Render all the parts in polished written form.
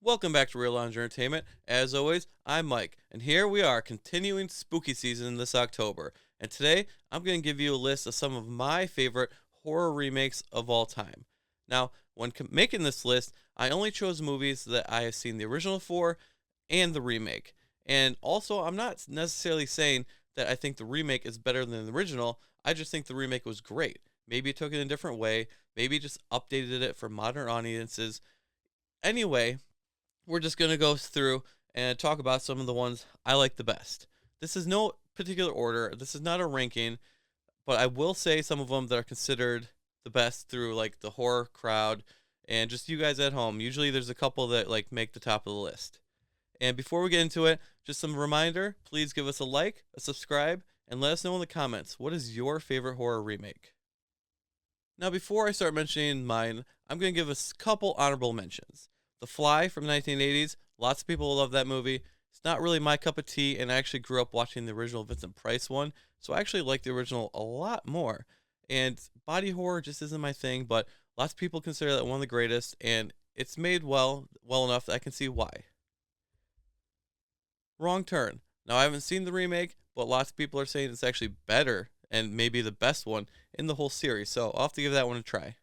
Welcome back to Real Lounge Entertainment. As always, I'm Mike, and here we are continuing spooky season this October. And today, I'm going to give you a list of some of my favorite horror remakes of all time. Now, when making this list, I only chose movies that I have seen the original for and the remake. And also, I'm not necessarily saying that I think the remake is better than the original. I just think the remake was great. Maybe it took it in a different way. Maybe it just updated it for modern audiences. Anyway, we're just going to go through and talk about some of the ones I like the best. This is no particular order. This is not a ranking, but I will say some of them that are considered the best through like the horror crowd and just you guys at home. Usually there's a couple that like make the top of the list. And before we get into it, just some reminder, please give us a like, a subscribe, and let us know in the comments, what is your favorite horror remake? Now, before I start mentioning mine, I'm going to give us a couple honorable mentions. The Fly from the 1980s, lots of people love that movie. It's not really my cup of tea, and I actually grew up watching the original Vincent Price one, so I actually like the original a lot more. And body horror just isn't my thing, but lots of people consider that one of the greatest, and it's made well enough that I can see why. Wrong Turn. Now, I haven't seen the remake, but lots of people are saying it's actually better and maybe the best one in the whole series, so I'll have to give that one a try.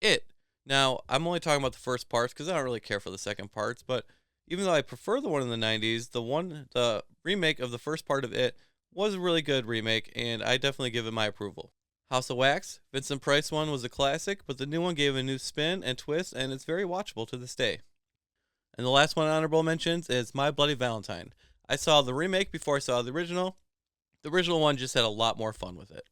It. Now, I'm only talking about the first parts because I don't really care for the second parts, but even though I prefer the one in the 90s, the remake of the first part of It was a really good remake, and I definitely give it my approval. House of Wax, Vincent Price one was a classic, but the new one gave a new spin and twist, and it's very watchable to this day. And the last one honorable mentions is My Bloody Valentine. I saw the remake before I saw the original. The original one just had a lot more fun with it.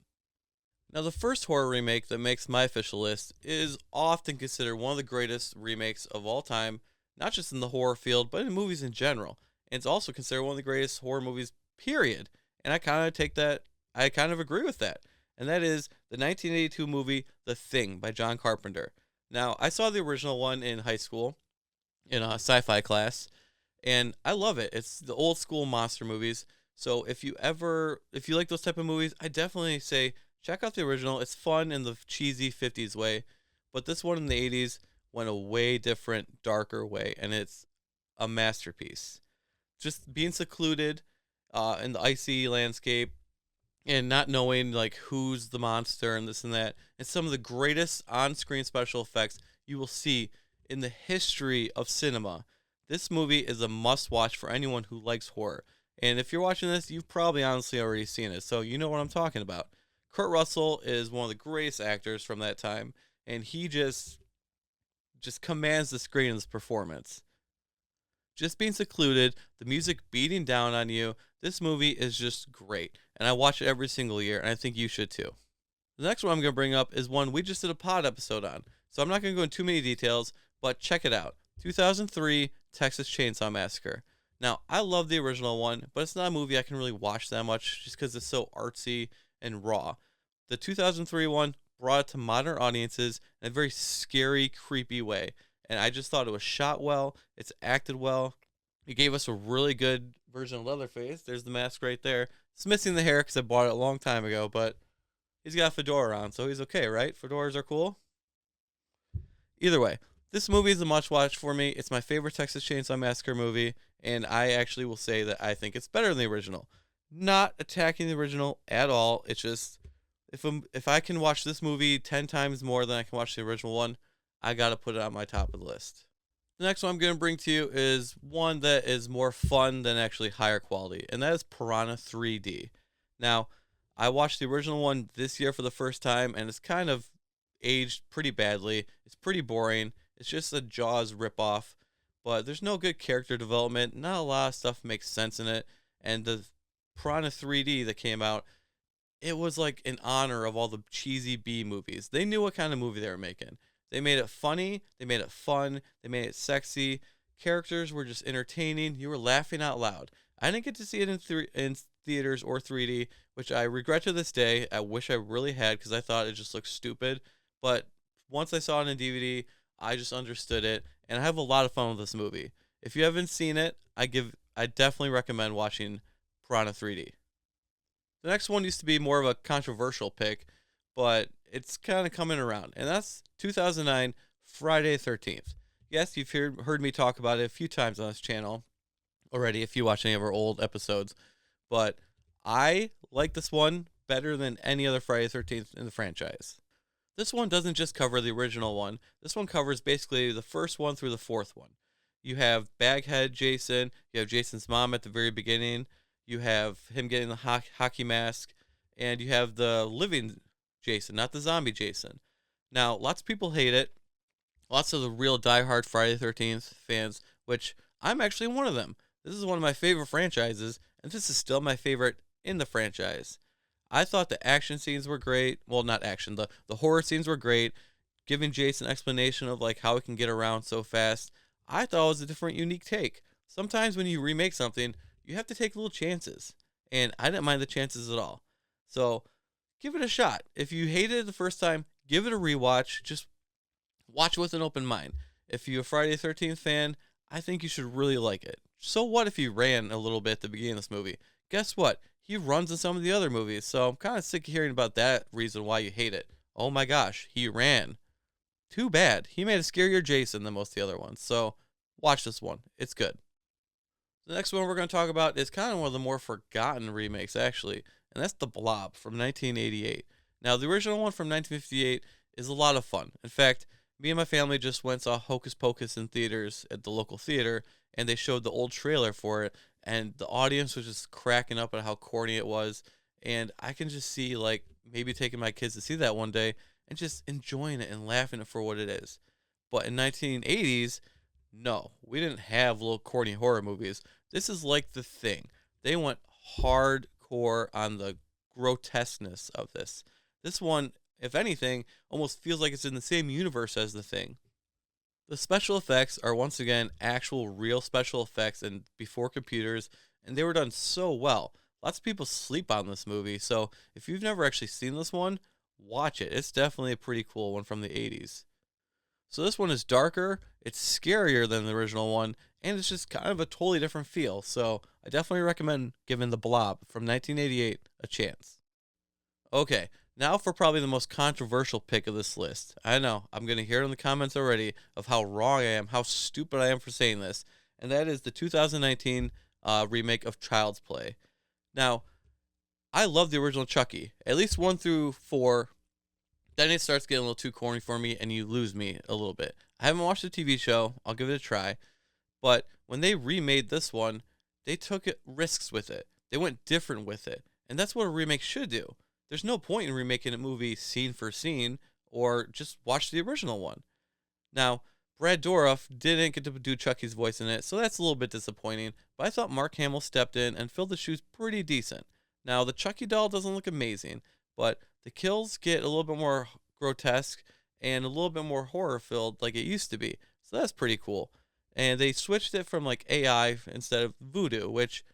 Now, the first horror remake that makes my official list is often considered one of the greatest remakes of all time, not just in the horror field, but in movies in general. And it's also considered one of the greatest horror movies, period. And I kind of agree with that. And that is the 1982 movie The Thing by John Carpenter. Now, I saw the original one in high school in a sci fi class, and I love it. It's the old school monster movies. So if you like those type of movies, I definitely say check out the original. It's fun in the cheesy 50s way, but this one in the 80s went a way different, darker way, and it's a masterpiece. Just being secluded in the icy landscape and not knowing like who's the monster and this and that, and some of the greatest on-screen special effects you will see in the history of cinema. This movie is a must-watch for anyone who likes horror. And if you're watching this, you've probably honestly already seen it, so you know what I'm talking about. Kurt Russell is one of the greatest actors from that time, and he just commands the screen in this performance. Just being secluded, the music beating down on you, this movie is just great, and I watch it every single year, and I think you should too. The next one I'm going to bring up is one we just did a pod episode on, so I'm not going to go into too many details, but check it out. 2003 Texas Chainsaw Massacre. Now, I love the original one, but it's not a movie I can really watch that much just because it's so artsy and raw. The 2003 one brought it to modern audiences in a very scary, creepy way, and I just thought it was shot well, it's acted well. It gave us a really good version of Leatherface. There's the mask right there. It's missing the hair because I bought it a long time ago, but he's got a fedora on, so he's okay, right? Fedoras are cool. Either way, this movie is a must watch for me. It's my favorite Texas Chainsaw Massacre movie, and I actually will say that I think it's better than the original. Not attacking the original at all. It's just if I can watch this movie 10 times more than I can watch the original one, I got to put it on my top of the list. The next one I'm going to bring to you is one that is more fun than actually higher quality, and that is Piranha 3D. Now, I watched the original one this year for the first time, and it's kind of aged pretty badly. It's pretty boring. It's just a Jaws ripoff, but there's no good character development. Not a lot of stuff makes sense in it, and the Piranha 3D that came out, it was like in honor of all the cheesy B movies. They knew what kind of movie they were making. They made it funny, they made it fun, they made it sexy. Characters were just entertaining. You were laughing out loud. I didn't get to see it in theaters or 3D, which I regret to this day. I wish I really had because I thought it just looked stupid. But once I saw it on DVD, I just understood it, and I have a lot of fun with this movie. If you haven't seen it, I definitely recommend watching Piranha 3D. The next one used to be more of a controversial pick, but it's kind of coming around, and that's 2009 Friday the 13th. Yes, you've heard me talk about it a few times on this channel already if you watch any of our old episodes, but I like this one better than any other Friday the 13th in the franchise. This one doesn't just cover the original one. This one covers basically the first one through the fourth one. You have Baghead Jason, you have Jason's mom at the very beginning, you have him getting the hockey mask, and you have the living Jason, not the zombie Jason. Now, lots of people hate it. Lots of the real diehard Friday the 13th fans, which I'm actually one of them. This is one of my favorite franchises, and this is still my favorite in the franchise. I thought the action scenes were great. Well, not action, the horror scenes were great. Giving Jason explanation of like how he can get around so fast. I thought it was a different, unique take. Sometimes when you remake something, you have to take little chances. And I didn't mind the chances at all. So give it a shot. If you hated it the first time, give it a rewatch. Just watch it with an open mind. If you're a Friday the 13th fan, I think you should really like it. So what if he ran a little bit at the beginning of this movie? Guess what? He runs in some of the other movies, so I'm kind of sick of hearing about that reason why you hate it. Oh my gosh, he ran. Too bad. He made a scarier Jason than most of the other ones, so watch this one. It's good. The next one we're going to talk about is kind of one of the more forgotten remakes, actually, and that's The Blob from 1988. Now, the original one from 1958 is a lot of fun. In fact, me and my family just went saw Hocus Pocus in theaters at the local theater, and they showed the old trailer for it, and the audience was just cracking up at how corny it was. And I can just see, like, maybe taking my kids to see that one day and just enjoying it and laughing at it for what it is. But in 1980s, no, we didn't have little corny horror movies. This is like The Thing. They went hardcore on the grotesqueness of this. This one, if anything, almost feels like it's in the same universe as The Thing. The special effects are once again actual real special effects and before computers, and they were done so well. Lots of people sleep on this movie, so if you've never actually seen this one, watch it. It's definitely a pretty cool one from the 80s. So this one is darker, it's scarier than the original one, and it's just kind of a totally different feel. So I definitely recommend giving The Blob from 1988 a chance. Okay, now for probably the most controversial pick of this list. I know, I'm going to hear it in the comments already of how wrong I am, how stupid I am for saying this, and that is the 2019 remake of Child's Play. Now, I love the original Chucky, at least 1 through 4. Then it starts getting a little too corny for me, and you lose me a little bit. I haven't watched the TV show. I'll give it a try. But when they remade this one, they took risks with it. They went different with it. And that's what a remake should do. There's no point in remaking a movie scene for scene, or just watch the original one. Now, Brad Dourif didn't get to do Chucky's voice in it, so that's a little bit disappointing. But I thought Mark Hamill stepped in and filled the shoes pretty decent. Now, the Chucky doll doesn't look amazing, but the kills get a little bit more grotesque and a little bit more horror filled like it used to be. So that's pretty cool. And they switched it from like AI instead of voodoo, which,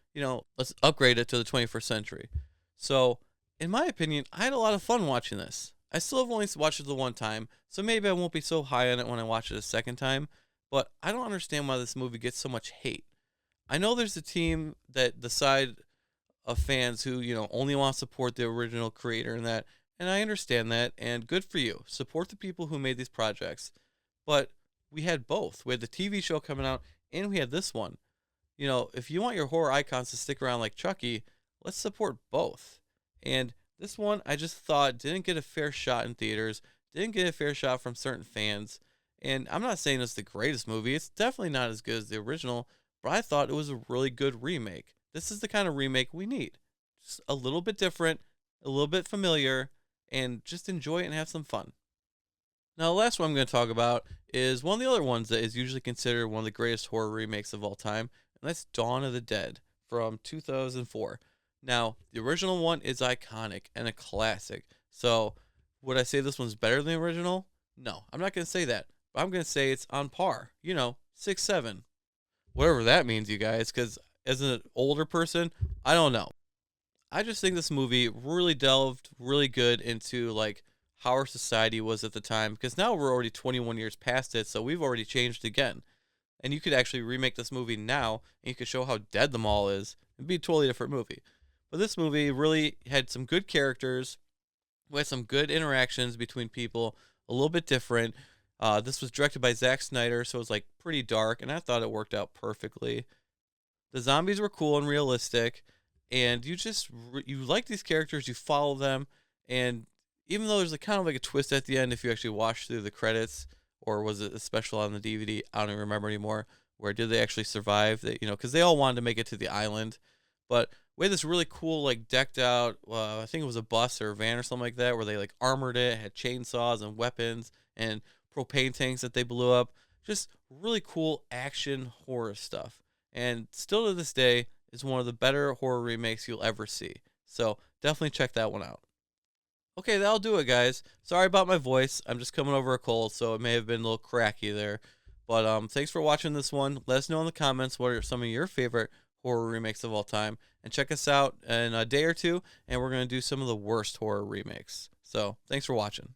let's upgrade it to the 21st century. So, in my opinion, I had a lot of fun watching this. I still have only watched it the one time, so maybe I won't be so high on it when I watch it a second time, but I don't understand why this movie gets so much hate. I know there's a team that the side of fans who, only want to support the original creator and that, and I understand that, and good for you. Support the people who made these projects. But we had both. We had the TV show coming out, and we had this one. If you want your horror icons to stick around like Chucky, let's support both. And this one, I just thought didn't get a fair shot in theaters, didn't get a fair shot from certain fans. And I'm not saying it's the greatest movie. It's definitely not as good as the original, but I thought it was a really good remake. This is the kind of remake we need. Just a little bit different, a little bit familiar, and just enjoy it and have some fun. Now, the last one I'm going to talk about is one of the other ones that is usually considered one of the greatest horror remakes of all time, and that's Dawn of the Dead from 2004. Now, the original one is iconic and a classic. So, would I say this one's better than the original? No, I'm not going to say that. But I'm going to say it's on par. 6, 7. Whatever that means, you guys, because as an older person, I don't know. I just think this movie really delved really good into like how our society was at the time, because now we're already 21 years past it, so we've already changed again. And you could actually remake this movie now, and you could show how dead the mall is. It'd be a totally different movie. But this movie really had some good characters, with some good interactions between people, a little bit different. This was directed by Zack Snyder, so it was like pretty dark, and I thought it worked out perfectly. The zombies were cool and realistic, and you like these characters, you follow them, and even though there's kind of like a twist at the end, if you actually watch through the credits, or was it a special on the DVD? I don't even remember anymore. Where did they actually survive? They, because they all wanted to make it to the island, but we had this really cool, like decked out. I think it was a bus or a van or something like that, where they like armored it, had chainsaws and weapons and propane tanks that they blew up. Just really cool action horror stuff, and still to this day is one of the better horror remakes you'll ever see. So definitely check that one out. Okay, that'll do it, guys. Sorry about my voice. I'm just coming over a cold, so it may have been a little cracky there. But thanks for watching this one. Let us know in the comments what are some of your favorite horror remakes of all time, and check us out in a day or two, and we're gonna do some of the worst horror remakes. So thanks for watching.